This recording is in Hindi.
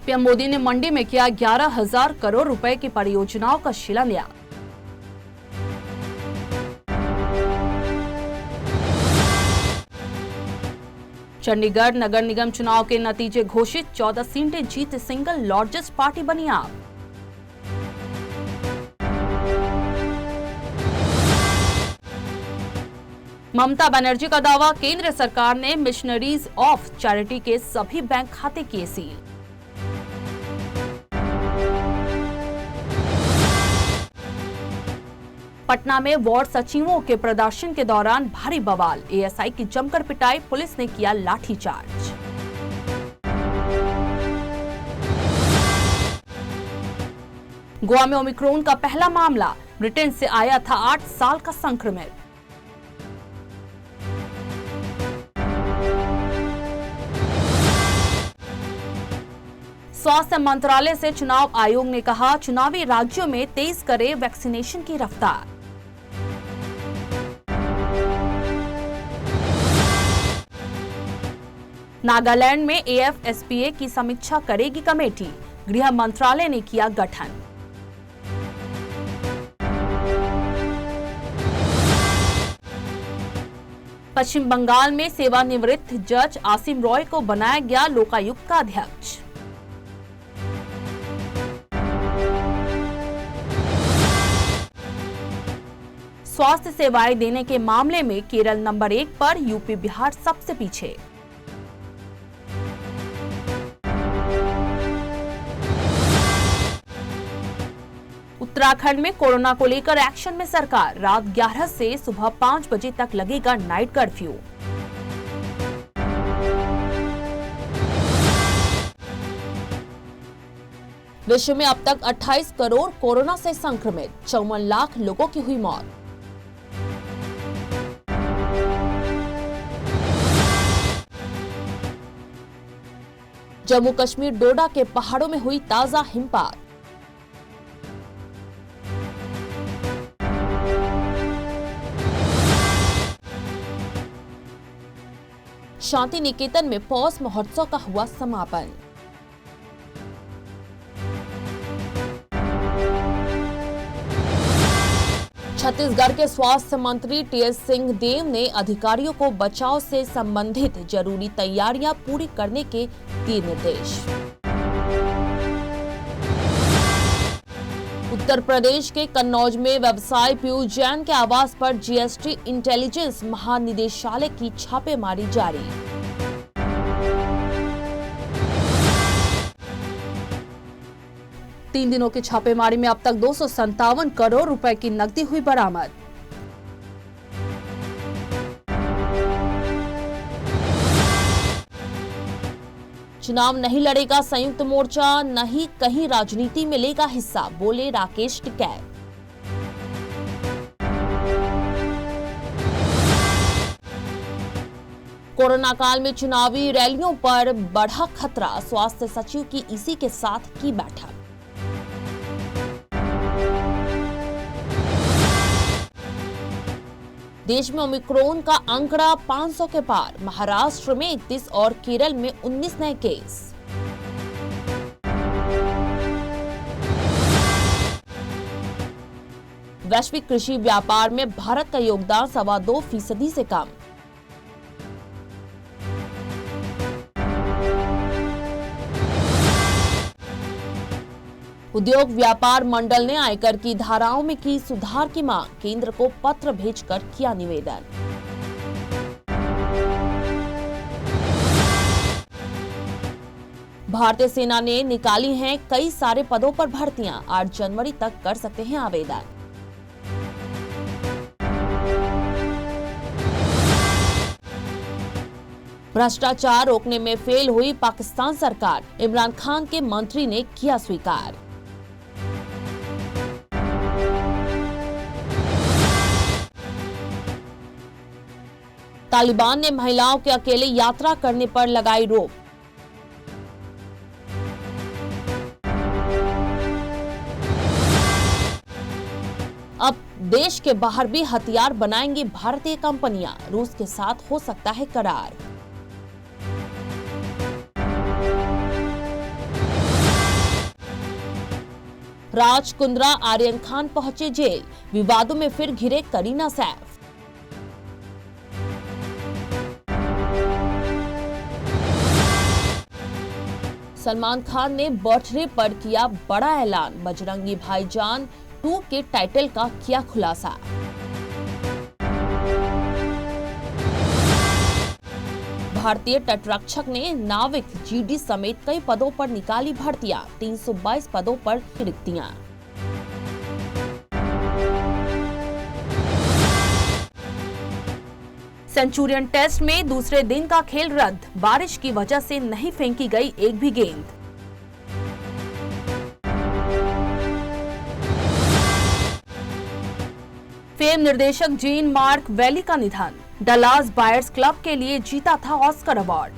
पीएम मोदी ने मंडी में किया 11,000 करोड़ रुपए की परियोजनाओं का शिलान्यास। चंडीगढ़ नगर निगम चुनाव के नतीजे घोषित, 14 सीटें जीत सिंगल लार्जेस्ट पार्टी बनी आप। ममता बनर्जी का दावा, केंद्र सरकार ने मिशनरीज ऑफ चैरिटी के सभी बैंक खाते किए सील। पटना में वार्ड सचिवों के प्रदर्शन के दौरान भारी बवाल, एएसआई की जमकर पिटाई, पुलिस ने किया लाठीचार्ज। गोवा में ओमिक्रॉन का पहला मामला, ब्रिटेन से आया था 8 साल का संक्रमित। स्वास्थ्य मंत्रालय से चुनाव आयोग ने कहा, चुनावी राज्यों में तेज करे वैक्सीनेशन की रफ्तार। नागालैंड में एएफएसपीए की समीक्षा करेगी कमेटी, गृह मंत्रालय ने किया गठन। पश्चिम बंगाल में सेवानिवृत्त जज आसिम रॉय को बनाया गया लोकायुक्त का अध्यक्ष। स्वास्थ्य सेवाएं देने के मामले में केरल नंबर 1 पर, यूपी बिहार सबसे पीछे। उत्तराखंड में कोरोना को लेकर एक्शन में सरकार, रात 11 से सुबह 5 बजे तक लगेगा नाइट कर्फ्यू। विश्व में अब तक 28 करोड़ कोरोना से संक्रमित, 54 लाख लोगों की हुई मौत। जम्मू कश्मीर डोडा के पहाड़ों में हुई ताजा हिमपात। शांति निकेतन में पौष महोत्सव का हुआ समापन। छत्तीसगढ़ के स्वास्थ्य मंत्री टीएस सिंहदेव ने अधिकारियों को बचाव से संबंधित जरूरी तैयारियां पूरी करने के दिए निर्देश। उत्तर प्रदेश के कन्नौज में व्यवसायी पीयूष जैन के आवास पर जीएसटी इंटेलिजेंस महानिदेशालय की छापेमारी जारी। तीन दिनों की छापेमारी में अब तक 257 करोड़ रुपए की नकदी हुई बरामद। चुनाव नहीं लड़ेगा संयुक्त मोर्चा, नहीं कहीं राजनीति में लेगा हिस्सा, बोले राकेश टिकैत। कोरोना काल में चुनावी रैलियों पर बढ़ा खतरा, स्वास्थ्य सचिव की इसी के साथ की बैठक। देश में ओमिक्रॉन का आंकड़ा 500 के पार, महाराष्ट्र में 31 और केरल में 19 नए केस। वैश्विक कृषि व्यापार में भारत का योगदान 2.25% से कम। उद्योग व्यापार मंडल ने आयकर की धाराओं में की सुधार की मांग, केंद्र को पत्र भेजकर किया निवेदन। भारतीय सेना ने निकाली हैं कई सारे पदों पर भर्तियां, 8 जनवरी तक कर सकते हैं आवेदन। भ्रष्टाचार रोकने में फेल हुई पाकिस्तान सरकार, इमरान खान के मंत्री ने किया स्वीकार। तालिबान ने महिलाओं के अकेले यात्रा करने पर लगाई रोक। अब देश के बाहर भी हथियार बनाएंगी भारतीय कंपनियां, रूस के साथ हो सकता है करार। राज कुंद्रा, आर्यन खान पहुंचे जेल। विवादों में फिर घिरे करीना सैफ। सलमान खान ने बर्थडे पर किया बड़ा ऐलान। बजरंगी भाईजान 2 के टाइटल का किया खुलासा। भारतीय तटरक्षक ने नाविक जीडी समेत कई पदों पर निकाली भर्तियां। 322 पदों पर रिक्तियां। सेंचुरियन टेस्ट में दूसरे दिन का खेल रद्द। बारिश की वजह से नहीं फेंकी गई एक भी गेंद। फिल्म निर्देशक जीन मार्क वैली का निधन। डलास बायर्स क्लब के लिए जीता था ऑस्कर अवार्ड।